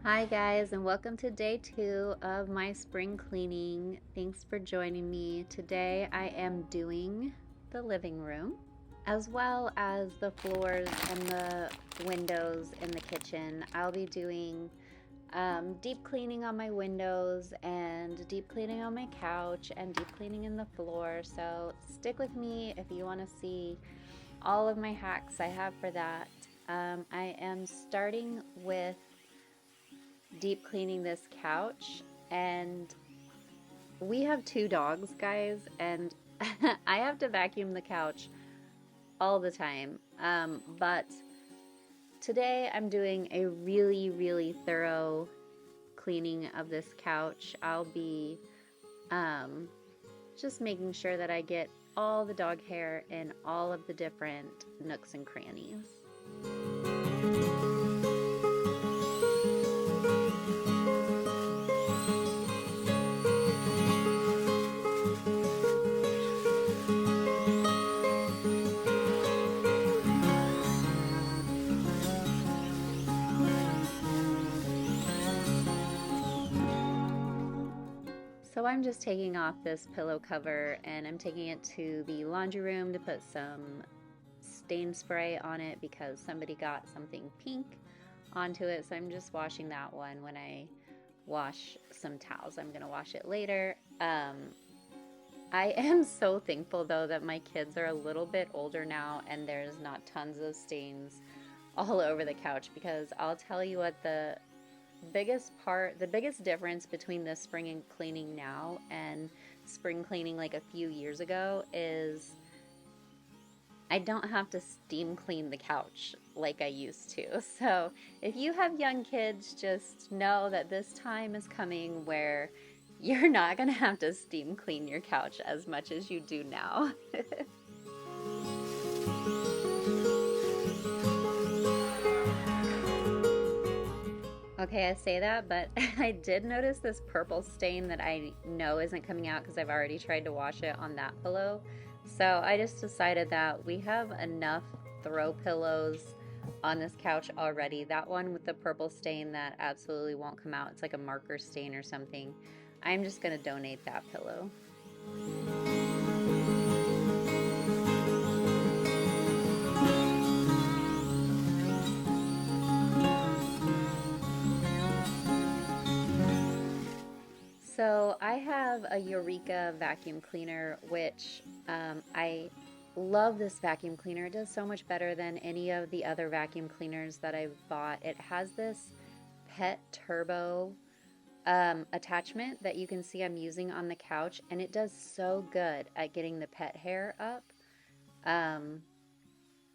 Hi guys, and welcome to day 2 of my spring cleaning. Thanks for joining me. Today I am doing the living room as well as the floors and the windows in the kitchen. I'll be doing deep cleaning on my windows and deep cleaning on my couch and deep cleaning in the floor. So stick with me if you want to see all of my hacks I have for that. I am starting with deep cleaning this couch, and we have 2 dogs, guys, and I have to vacuum the couch all the time. But today I'm doing a really thorough cleaning of this couch. I'll be just making sure that I get all the dog hair in all of the different nooks and crannies. So I'm just taking off this pillow cover and I'm taking it to the laundry room to put some stain spray on it because somebody got something pink onto it. So I'm just washing that one when I wash some towels. I'm gonna wash it later. I am so thankful though that my kids are a little bit older now and there's not tons of stains all over the couch, because I'll tell you what, the biggest difference between this spring and cleaning now and spring cleaning like a few years ago is I don't have to steam clean the couch like I used to. So if you have young kids, just know that this time is coming where you're not gonna have to steam clean your couch as much as you do now. Okay, I say that, but I did notice this purple stain that I know isn't coming out because I've already tried to wash it on that pillow. So I just decided that we have enough throw pillows on this couch already. That one with the purple stain that absolutely won't come out, it's like a marker stain or something. I'm just gonna donate that pillow. So I have a Eureka vacuum cleaner, which I love this vacuum cleaner. It does so much better than any of the other vacuum cleaners that I've bought. It has this pet turbo attachment that you can see I'm using on the couch, and it does so good at getting the pet hair up. Um,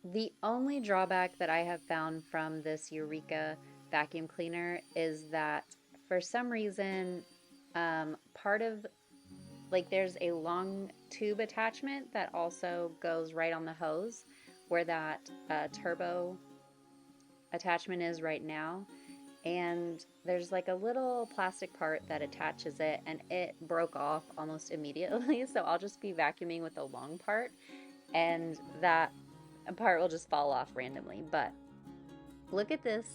the only drawback that I have found from this Eureka vacuum cleaner is that for some reason, part of, like, there's a long tube attachment that also goes right on the hose where that turbo attachment is right now, and there's like a little plastic part that attaches it, and it broke off almost immediately. So I'll just be vacuuming with the long part and that part will just fall off randomly. But look at this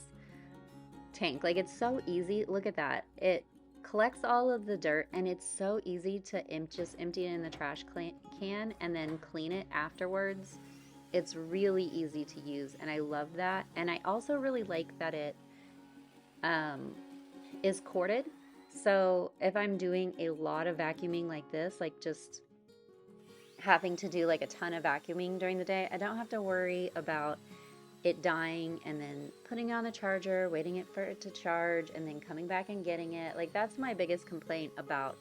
tank, like, it's so easy. Look at that, it collects all of the dirt and it's so easy to just empty it in the trash can and then clean it afterwards. It's really easy to use and I love that. And I also really like that it is corded, so if I'm doing a lot of vacuuming like this, like just having to do like a ton of vacuuming during the day, I don't have to worry about it dying and then putting on the charger, waiting for it to charge, and then coming back and getting it. Like, that's my biggest complaint about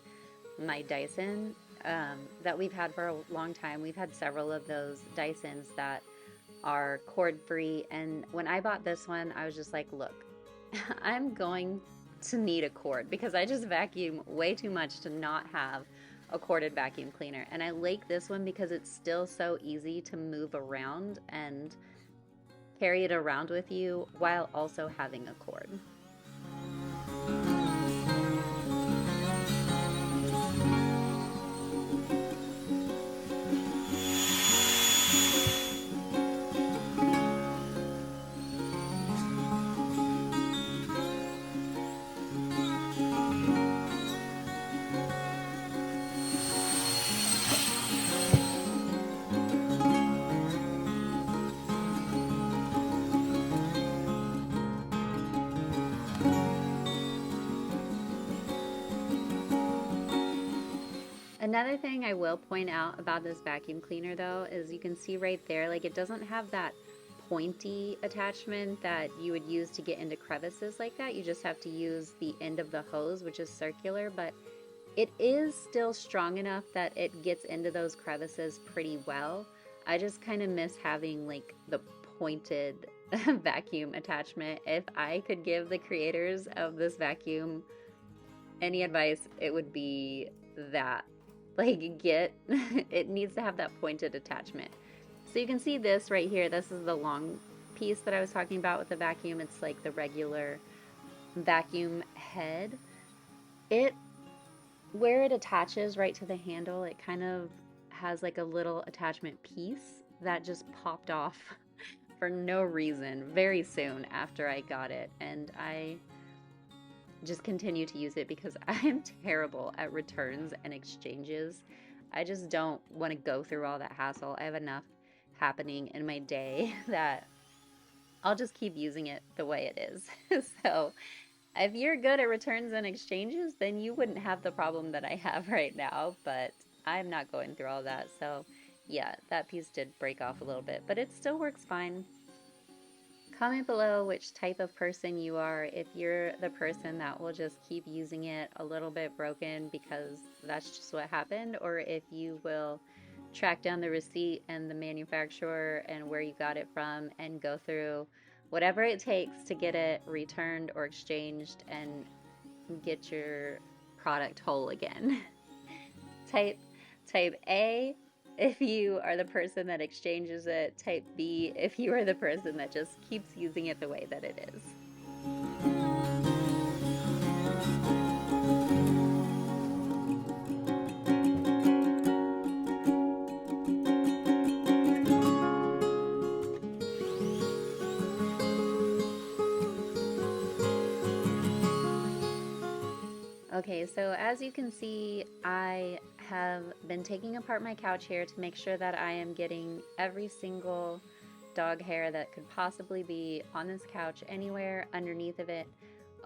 my Dyson that we've had for a long time. We've had several of those Dysons that are cord free, and when I bought this one, I was just like, look, I'm going to need a cord because I just vacuum way too much to not have a corded vacuum cleaner. And I like this one because it's still so easy to move around and carry it around with you while also having a cord. Another thing I will point out about this vacuum cleaner though is you can see right there, like it doesn't have that pointy attachment that you would use to get into crevices like that. You just have to use the end of the hose, which is circular, but it is still strong enough that it gets into those crevices pretty well. I just kind of miss having like the pointed vacuum attachment. If I could give the creators of this vacuum any advice, it would be that. Like, it needs to have that pointed attachment. So you can see this right here. This is the long piece that I was talking about with the vacuum. It's like the regular vacuum head. Where it attaches right to the handle, it kind of has like a little attachment piece that just popped off for no reason very soon after I got it. And I just continue to use it because I am terrible at returns and exchanges. I just don't want to go through all that hassle. I have enough happening in my day that I'll just keep using it the way it is. So if you're good at returns and exchanges, then you wouldn't have the problem that I have right now, but I'm not going through all that. So yeah, that piece did break off a little bit, but it still works fine. Comment below which type of person you are, if you're the person that will just keep using it a little bit broken because that's just what happened, or if you will track down the receipt and the manufacturer and where you got it from and go through whatever it takes to get it returned or exchanged and get your product whole again. Type A if you are the person that exchanges it. Type B if you are the person that just keeps using it the way that it is. Okay, so as you can see, I have been taking apart my couch here to make sure that I am getting every single dog hair that could possibly be on this couch, anywhere underneath of it.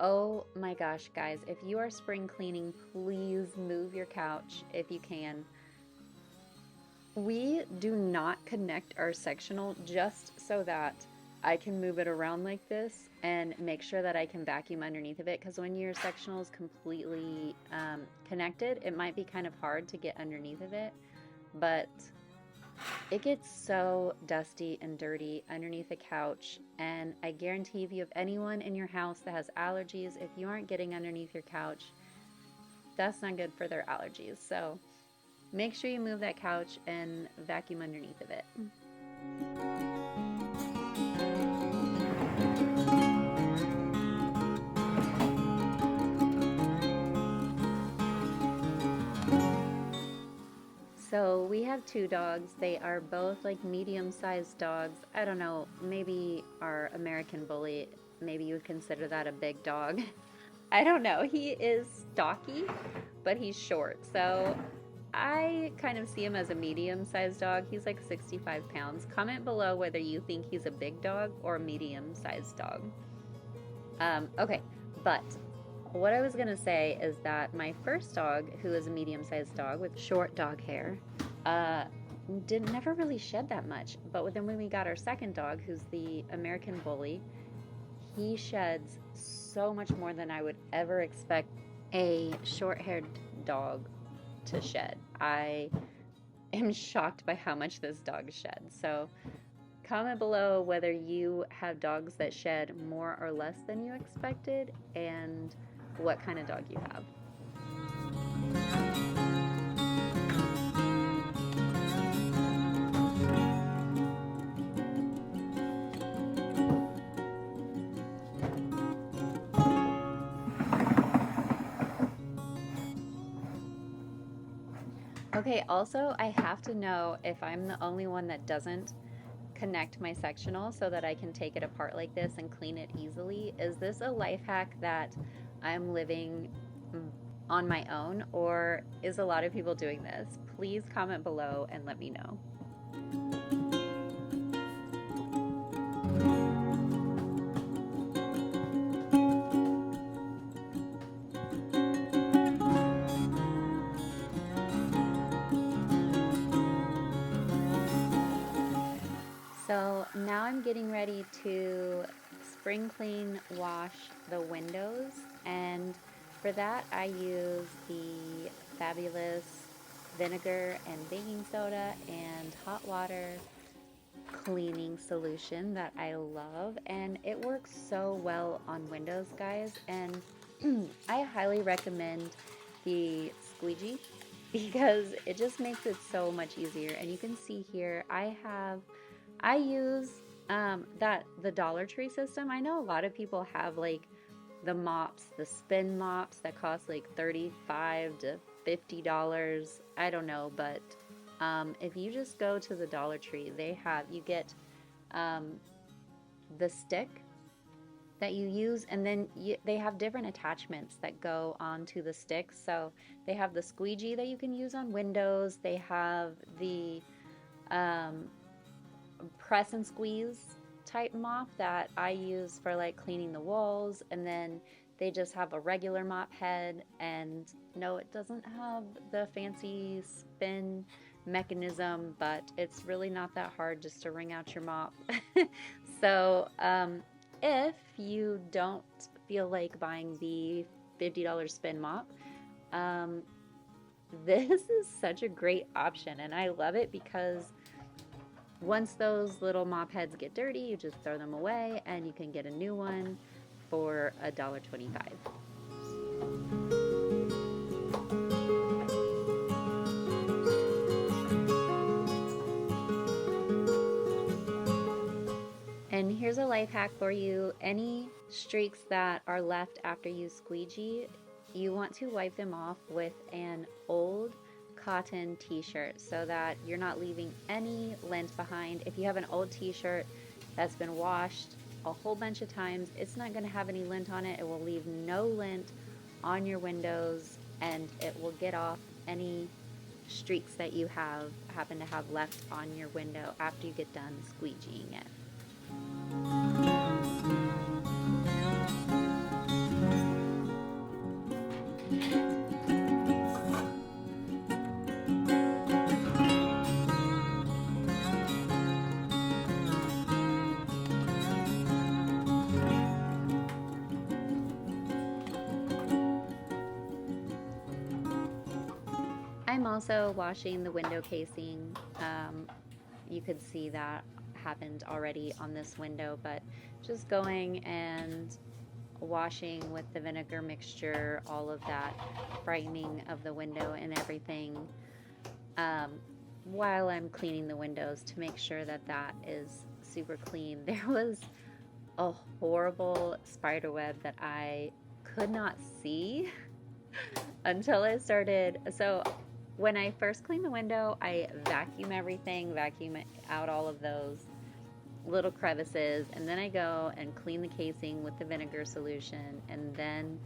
Oh my gosh, guys, if you are spring cleaning, please move your couch if you can. We do not connect our sectional just so that I can move it around like this and make sure that I can vacuum underneath of it, because when your sectional is completely connected, it might be kind of hard to get underneath of it, but it gets so dusty and dirty underneath the couch, and I guarantee if you have anyone in your house that has allergies, if you aren't getting underneath your couch, that's not good for their allergies. So make sure you move that couch and vacuum underneath of it. So we have two dogs. They are both like medium-sized dogs. I don't know, maybe our American Bully, maybe you would consider that a big dog. I don't know. He is stocky, but he's short. So I kind of see him as a medium-sized dog. He's like 65 pounds. Comment below whether you think he's a big dog or a medium-sized dog. Okay, but what I was gonna say is that my first dog, who is a medium-sized dog with short dog hair, never really shed that much. But then when we got our second dog, who's the American Bully, he sheds so much more than I would ever expect a short-haired dog to shed. I am shocked by how much this dog sheds. So comment below whether you have dogs that shed more or less than you expected, and what kind of dog you have. Okay, also I have to know if I'm the only one that doesn't connect my sectional so that I can take it apart like this and clean it easily. Is this a life hack that I'm living on my own, or is a lot of people doing this? Please comment below and let me know. now I'm getting ready to spring clean wash the windows, and for that I use the fabulous vinegar and baking soda and hot water cleaning solution that I love, and it works so well on windows, guys. And I highly recommend the squeegee because it just makes it so much easier. And you can see here I use that the Dollar Tree system. I know a lot of people have like the mops, the spin mops that cost like $35 to $50. I don't know, but if you just go to the Dollar Tree, you get um, the stick that you use, and then they have different attachments that go onto the stick. So they have the squeegee that you can use on windows. They have the um, press and squeeze type mop that I use for like cleaning the walls, and then they just have a regular mop head, and no, it doesn't have the fancy spin mechanism, but it's really not that hard just to wring out your mop. So if you don't feel like buying the $50 spin mop, um, this is such a great option, and I love it because once those little mop heads get dirty, you just throw them away and you can get a new one for $1.25. And here's a life hack for you. Any streaks that are left after you squeegee, you want to wipe them off with an old cotton t-shirt so that you're not leaving any lint behind. If you have an old t-shirt that's been washed a whole bunch of times, it's not going to have any lint on it. It will leave no lint on your windows, and it will get off any streaks that you happen to have left on your window after you get done squeegeeing it. I'm also washing the window casing. You could see that happened already on this window, but just going and washing with the vinegar mixture, all of that brightening of the window and everything, um, while I'm cleaning the windows to make sure that that is super clean. There was a horrible spider web that I could not see until I started. So when I first clean the window, I vacuum everything, vacuum out all of those little crevices, and then I go and clean the casing with the vinegar solution, and then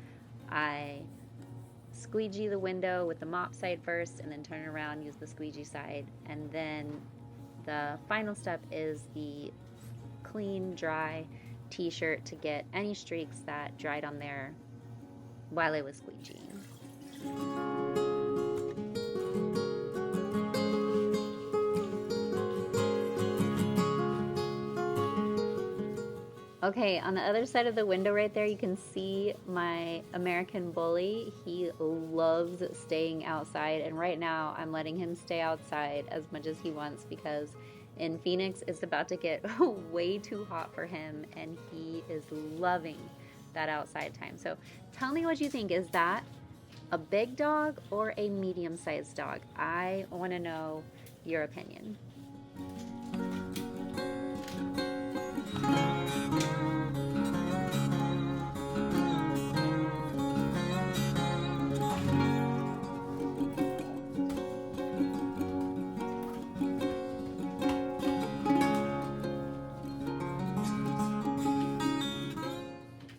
I squeegee the window with the mop side first, and then turn around, use the squeegee side, and then the final step is the clean, dry t-shirt to get any streaks that dried on there while I was squeegeeing. Okay, on the other side of the window right there, you can see my American bully. He loves staying outside, and right now I'm letting him stay outside as much as he wants because in Phoenix it's about to get way too hot for him, and he is loving that outside time. So tell me what you think. Is that a big dog or a medium-sized dog? I want to know your opinion.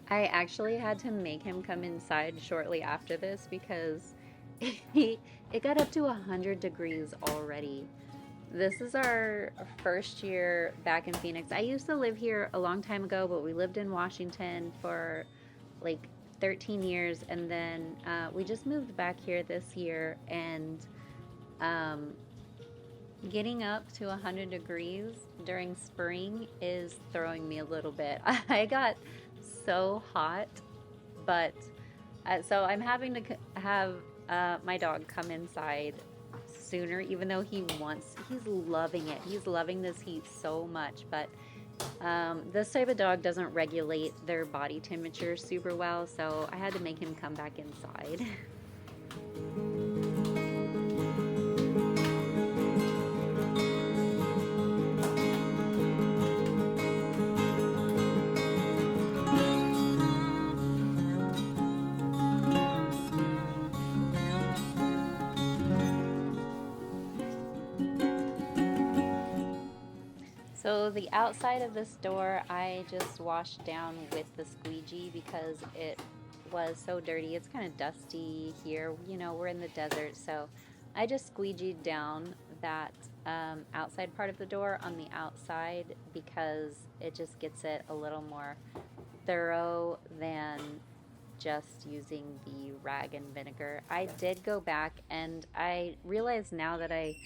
I actually had to make him come inside shortly after this because it got up to 100 degrees already. This is our first year back in Phoenix. I used to live here a long time ago, but we lived in Washington for like 13 years, and then we just moved back here this year, and um, Getting up to 100 degrees during spring is throwing me a little bit. I got so hot, but so I'm having to have my dog come inside sooner, even though he's loving it. He's loving this heat so much, but this type of dog doesn't regulate their body temperature super well, so I had to make him come back inside. So the outside of this door, I just washed down with the squeegee because it was so dirty. It's kind of dusty here. You know, we're in the desert, so I just squeegeed down that outside part of the door on the outside because it just gets it a little more thorough than just using the rag and vinegar. I did go back and I realize now that I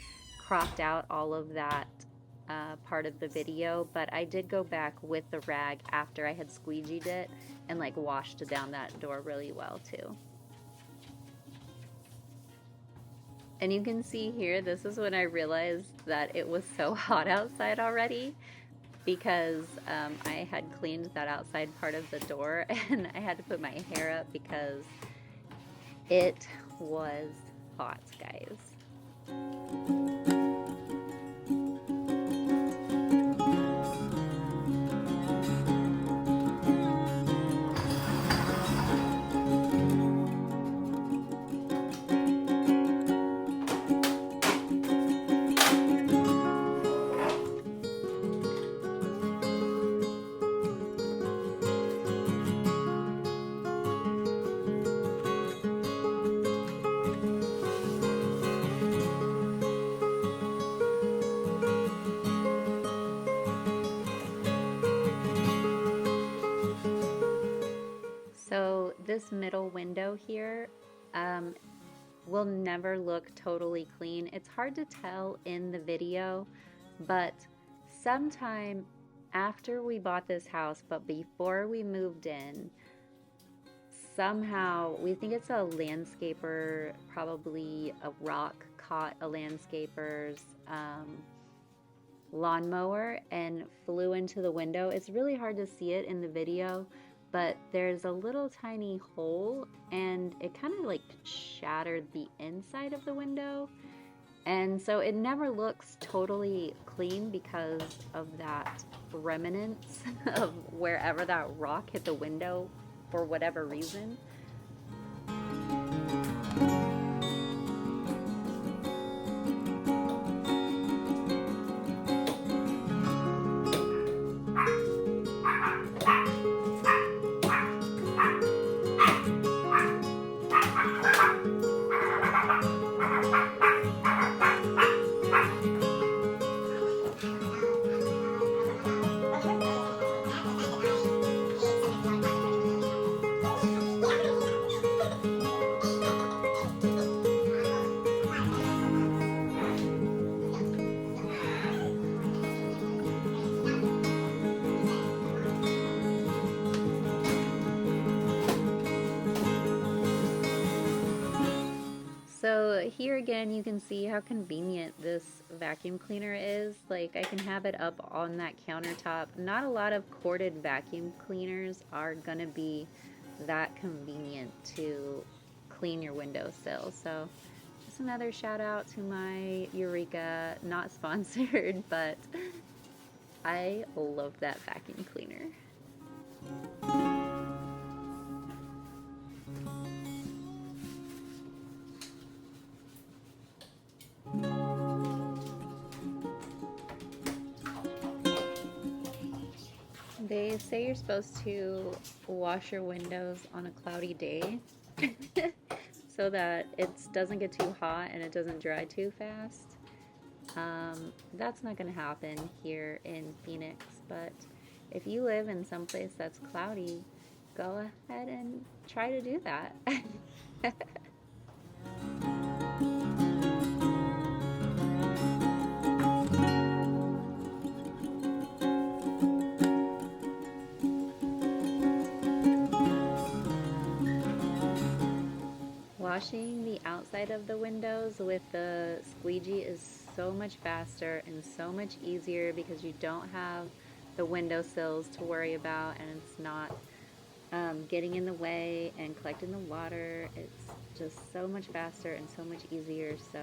cropped out all of that part of the video, but I did go back with the rag after I had squeegeed it and like washed down that door really well too. And you can see here, this is when I realized that it was so hot outside already because I had cleaned that outside part of the door and I had to put my hair up because it was hot, guys. So this middle window here will never look totally clean. It's hard to tell in the video, but sometime after we bought this house, but before we moved in, somehow we think it's a landscaper, probably a rock caught a landscaper's lawnmower and flew into the window. It's really hard to see it in the video, but there's a little tiny hole and it kind of like shattered the inside of the window, and so it never looks totally clean because of that remnants of wherever that rock hit the window for whatever reason. So here again, you can see how convenient this vacuum cleaner is. Like, I can have it up on that countertop. Not a lot of corded vacuum cleaners are gonna be that convenient to clean your windowsill. So just another shout out to my Eureka, not sponsored, but I love that vacuum cleaner. They say you're supposed to wash your windows on a cloudy day so that it doesn't get too hot and it doesn't dry too fast. That's not going to happen here in Phoenix, but if you live in some place that's cloudy, go ahead and try to do that. Washing the outside of the windows with the squeegee is so much faster and so much easier because you don't have the windowsills to worry about, and it's not getting in the way and collecting the water. It's just so much faster and so much easier. So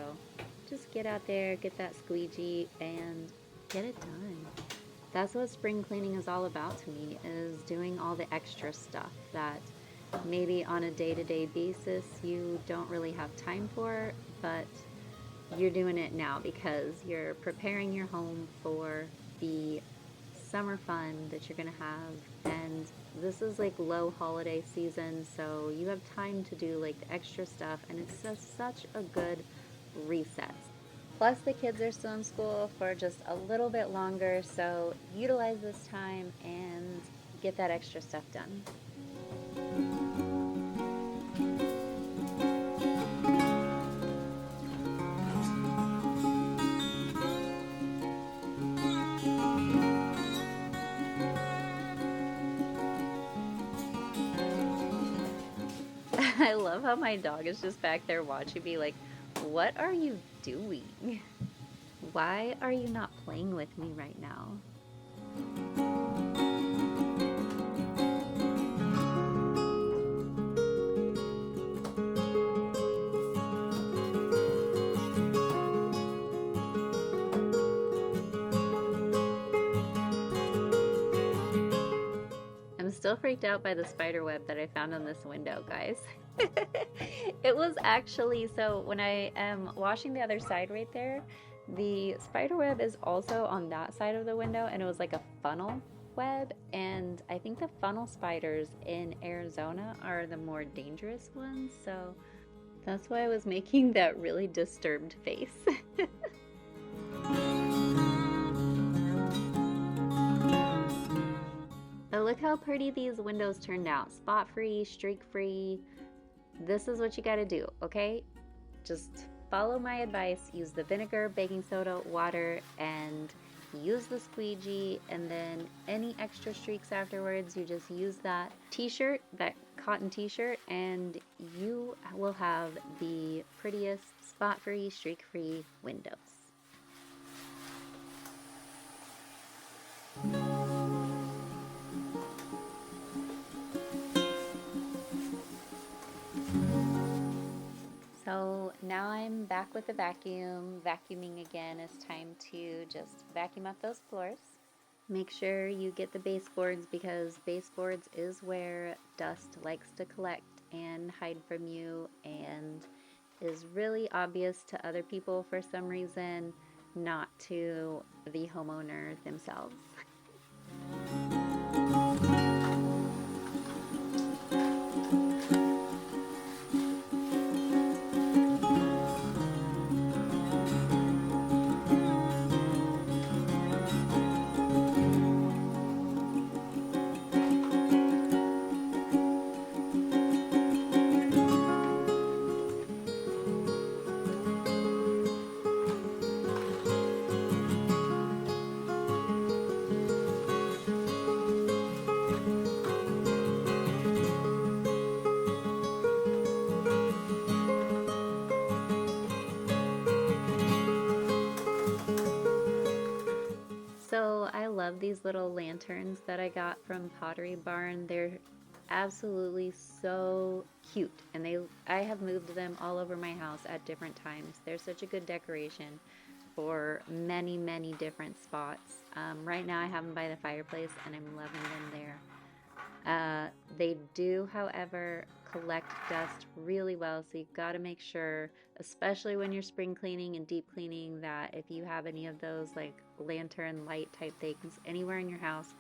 just get out there, get that squeegee, and get it done. That's what spring cleaning is all about to me, is doing all the extra stuff that maybe on a day-to-day basis you don't really have time for, but you're doing it now because you're preparing your home for the summer fun that you're gonna have. And this is like low holiday season, so you have time to do like the extra stuff, and it's just such a good reset. Plus the kids are still in school for just a little bit longer, so utilize this time and get that extra stuff done. I love how my dog is just back there watching me like, what are you doing? Why are you not playing with me right now? I'm still freaked out by the spider web that I found on this window, guys. It was actually, so when I am washing the other side right there, the spider web is also on that side of the window, and it was like a funnel web, and I think the funnel spiders in Arizona are the more dangerous ones, so that's why I was making that really disturbed face. But look how pretty these windows turned out. Spot-free, streak-free. This is what you gotta do, okay? Just follow my advice. Use the vinegar, baking soda, water, and use the squeegee, and then any extra streaks afterwards, you just use that t-shirt, that cotton t-shirt, and you will have the prettiest spot-free, streak-free windows. So now I'm back with the vacuum, vacuuming again. It's time to just vacuum up those floors. Make sure you get the baseboards, because baseboards is where dust likes to collect and hide from you, and is really obvious to other people for some reason, not to the homeowner themselves. So I love these little lanterns that I got from Pottery Barn. They're absolutely so cute, and I have moved them all over my house at different times. They're such a good decoration for many, many different spots. Right now I have them by the fireplace, and I'm loving them there. They do, however, collect dust really well, so you've got to make sure, especially when you're spring cleaning and deep cleaning, that if you have any of those like lantern light type things anywhere in your house,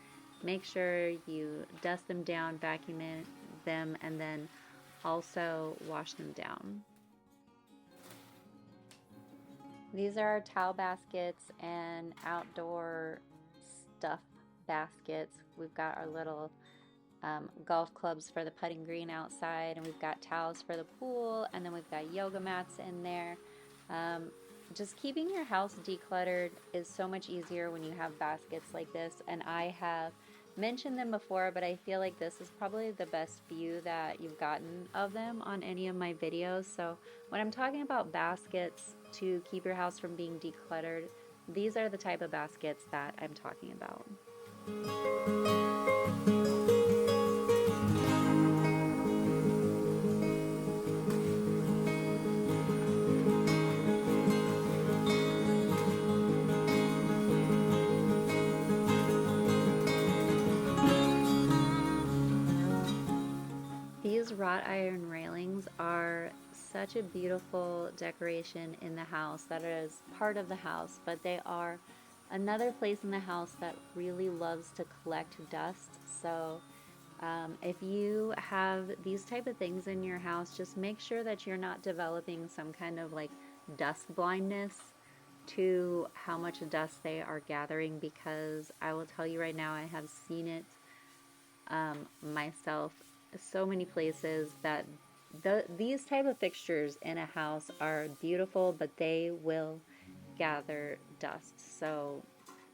make sure you dust them down, vacuum them, and then also wash them down. These are our towel baskets and outdoor stuff baskets. We've got our little golf clubs for the putting green outside, and we've got towels for the pool, and then we've got yoga mats in there. Just keeping your house decluttered is so much easier when you have baskets like this, and I have mentioned them before, but I feel like this is probably the best view that you've gotten of them on any of my videos. So when I'm talking about baskets to keep your house from being decluttered, these are the type of baskets that I'm talking about. These wrought iron railings are such a beautiful decoration in the house that is part of the house, but they are another place in the house that really loves to collect dust. So if you have these type of things in your house, just make sure that you're not developing some kind of like dust blindness to how much dust they are gathering, because I will tell you right now, I have seen it myself so many places that these type of fixtures in a house are beautiful, but they will gather dust. So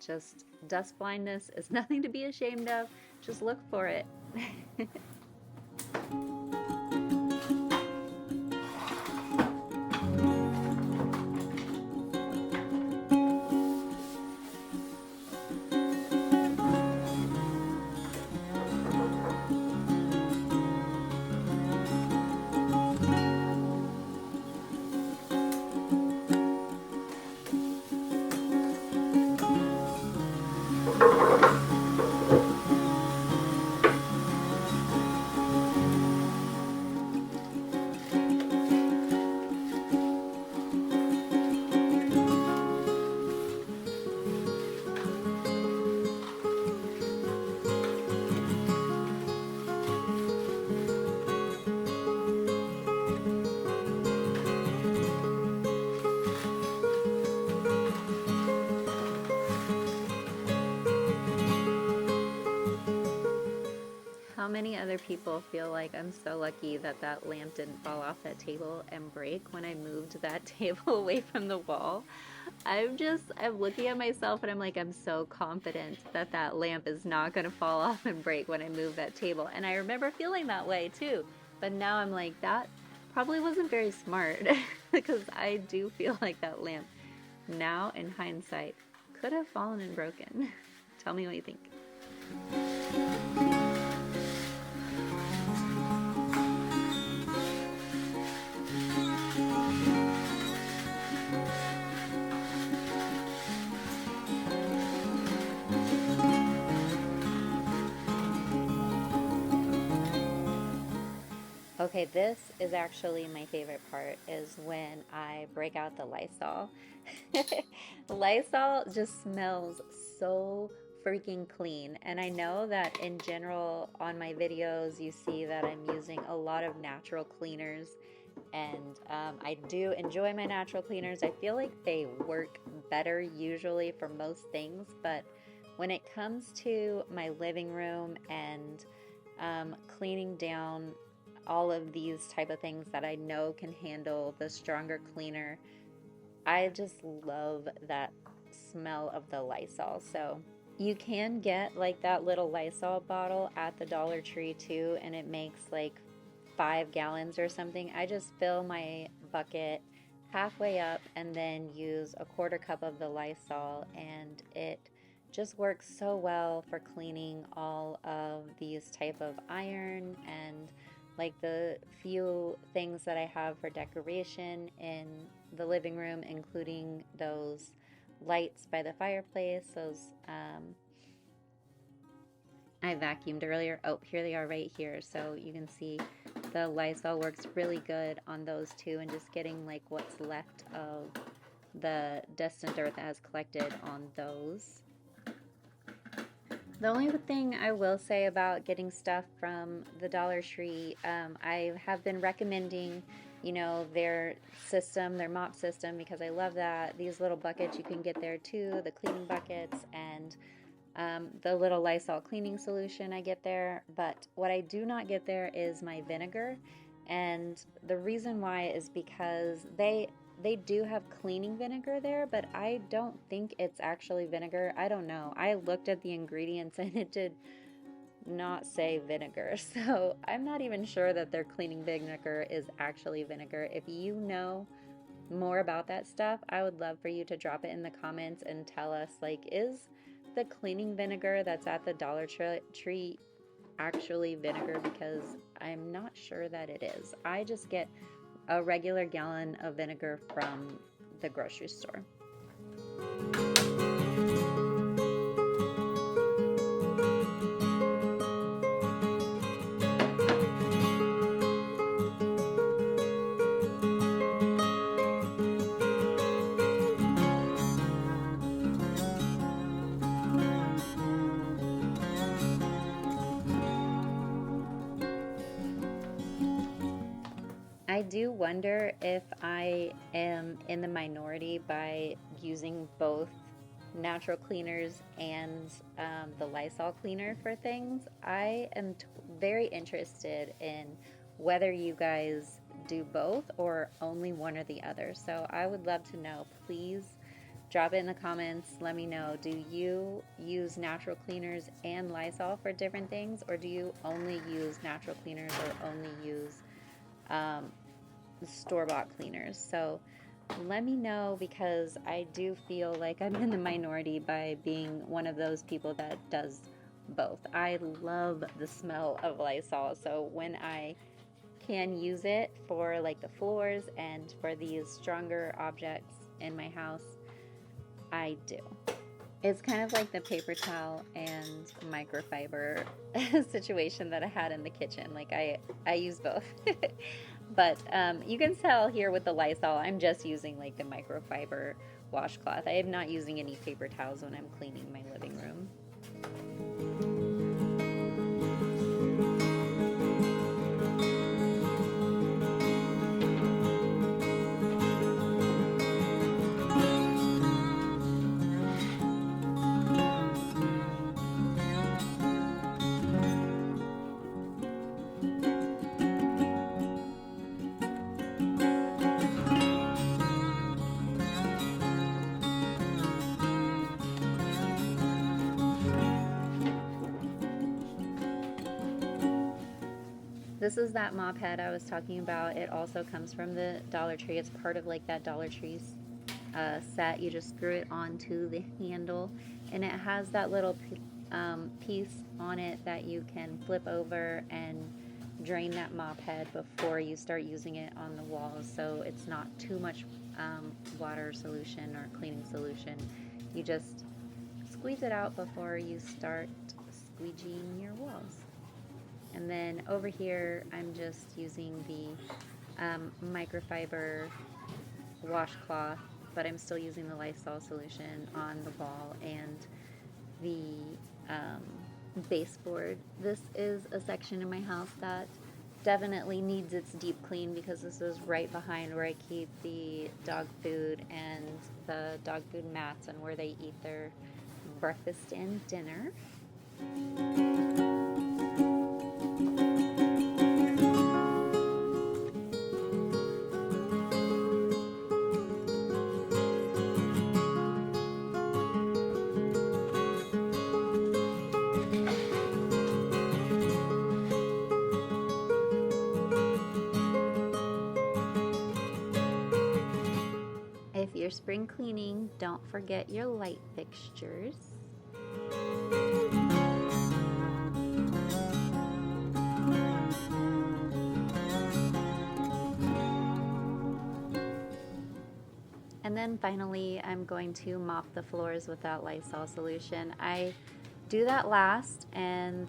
just dust blindness is nothing to be ashamed of. Just look for it. How many other people feel like I'm so lucky that that lamp didn't fall off that table and break when I moved that table away from the wall? I'm looking at myself and I'm like, I'm so confident that that lamp is not going to fall off and break when I move that table. And I remember feeling that way too. But now I'm like, that probably wasn't very smart because I do feel like that lamp now in hindsight could have fallen and broken. Tell me what you think. Okay, this is actually my favorite part, is when I break out the Lysol. Lysol just smells so freaking clean. And I know that in general on my videos you see that I'm using a lot of natural cleaners, and I do enjoy my natural cleaners. I feel like they work better usually for most things, but when it comes to my living room and cleaning down all of these type of things that I know can handle the stronger cleaner, I just love that smell of the Lysol. So you can get like that little Lysol bottle at the Dollar Tree too, and it makes like 5 gallons or something. I just fill my bucket halfway up and then use a quarter cup of the Lysol, and it just works so well for cleaning all of these type of iron and like the few things that I have for decoration in the living room, including those lights by the fireplace. Those I vacuumed earlier. Oh, here they are right here. So you can see the Lysol works really good on those two, and just getting like what's left of the dust and dirt that has collected on those. The only thing I will say about getting stuff from the Dollar Tree, I have been recommending, you know, their system, their mop system, because I love that. These little buckets you can get there too, the cleaning buckets, and the little Lysol cleaning solution I get there. But what I do not get there is my vinegar, and the reason why is because they do have cleaning vinegar there, but I don't think it's actually vinegar. I don't know. I looked at the ingredients and it did not say vinegar. So I'm not even sure that their cleaning vinegar is actually vinegar. If you know more about that stuff, I would love for you to drop it in the comments and tell us, like, is the cleaning vinegar that's at the Dollar Tree actually vinegar? Because I'm not sure that it is. I just get a regular gallon of vinegar from the grocery store. I do wonder if I am in the minority by using both natural cleaners and the Lysol cleaner for things. I am very interested in whether you guys do both or only one or the other. So I would love to know. Please drop it in the comments. Let me know. Do you use natural cleaners and Lysol for different things, or do you only use natural cleaners or only use um, store-bought cleaners? So let me know, because I do feel like I'm in the minority by being one of those people that does both. I love the smell of Lysol, so when I can use it for like the floors and for these stronger objects in my house, I do. It's kind of like the paper towel and microfiber situation that I had in the kitchen. Like I use both. But you can tell here with the Lysol, I'm just using like the microfiber washcloth. I am not using any paper towels when I'm cleaning my living room. This is that mop head I was talking about. It also comes from the Dollar Tree. It's part of like that Dollar Tree set. You just screw it onto the handle, and it has that little piece on it that you can flip over and drain that mop head before you start using it on the walls, so it's not too much water solution or cleaning solution. You just squeeze it out before you start squeegeeing your walls. And then over here, I'm just using the microfiber washcloth, but I'm still using the Lysol solution on the wall and the baseboard. This is a section in my house that definitely needs its deep clean, because this is right behind where I keep the dog food and the dog food mats and where they eat their breakfast and dinner. If you're spring cleaning, don't forget your light fixtures. And then finally, I'm going to mop the floors with that Lysol solution. I do that last, and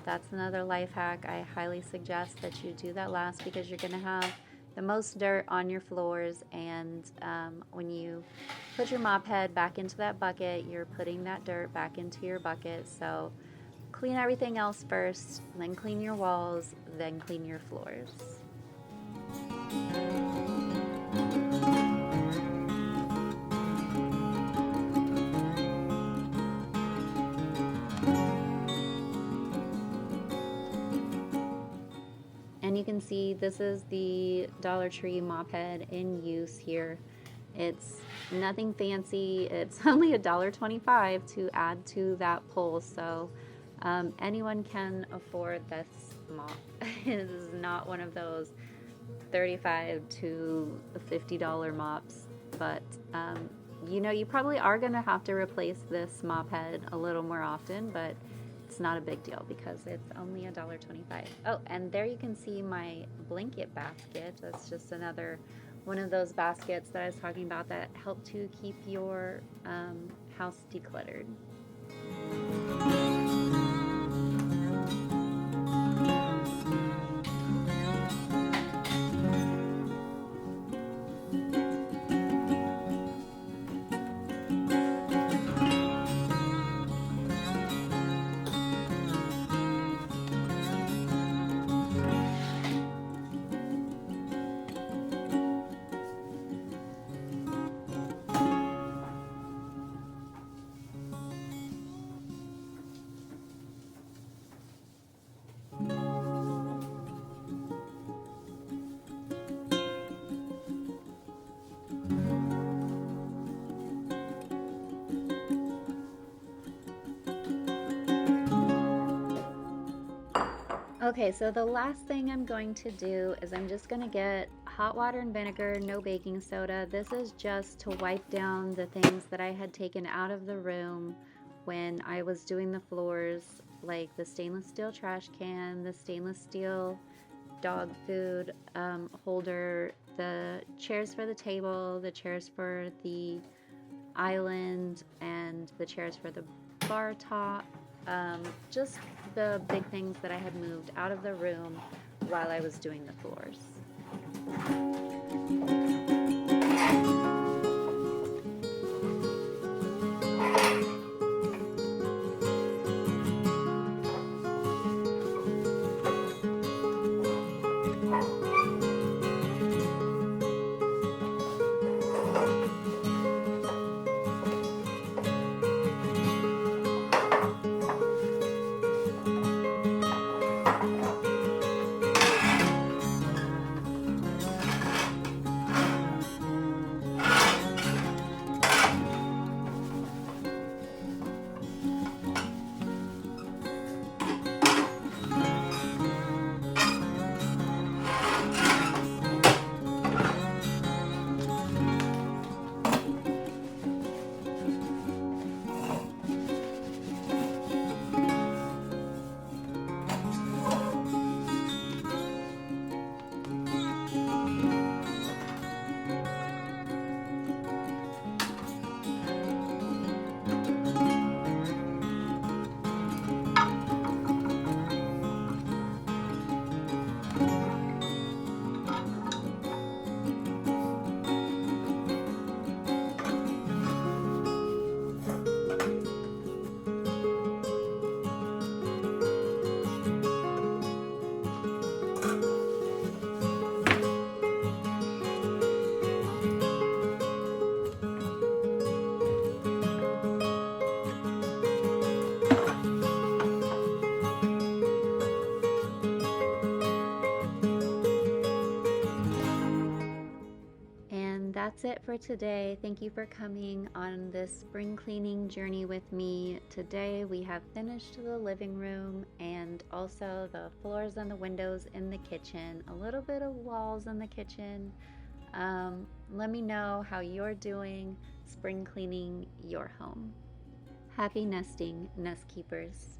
that's another life hack. I highly suggest that you do that last, because you're going to have the most dirt on your floors, and when you put your mop head back into that bucket, you're putting that dirt back into your bucket. So clean everything else first, then clean your walls, then clean your floors. And you can see this is the Dollar Tree mop head in use here. It's nothing fancy. It's only $1.25 to add to that pole. So Anyone can afford this mop. It is not one of those $35 to $50 mops, but you know, you probably are going to have to replace this mop head a little more often, but it's not a big deal because it's only $1.25. Oh, and there you can see my blanket basket. That's just another one of those baskets that I was talking about that help to keep your house decluttered. Okay, so the last thing I'm going to do is I'm just going to get hot water and vinegar, no baking soda. This is just to wipe down the things that I had taken out of the room when I was doing the floors, like the stainless steel trash can, the stainless steel dog food holder, the chairs for the table, the chairs for the island, and the chairs for the bar top. Just the big things that I had moved out of the room while I was doing the floors. That's it for today. Thank you for coming on this spring cleaning journey with me. Today we have finished the living room and also the floors and the windows in the kitchen, a little bit of walls in the kitchen. Let me know how you're doing spring cleaning your home. Happy nesting, nest keepers.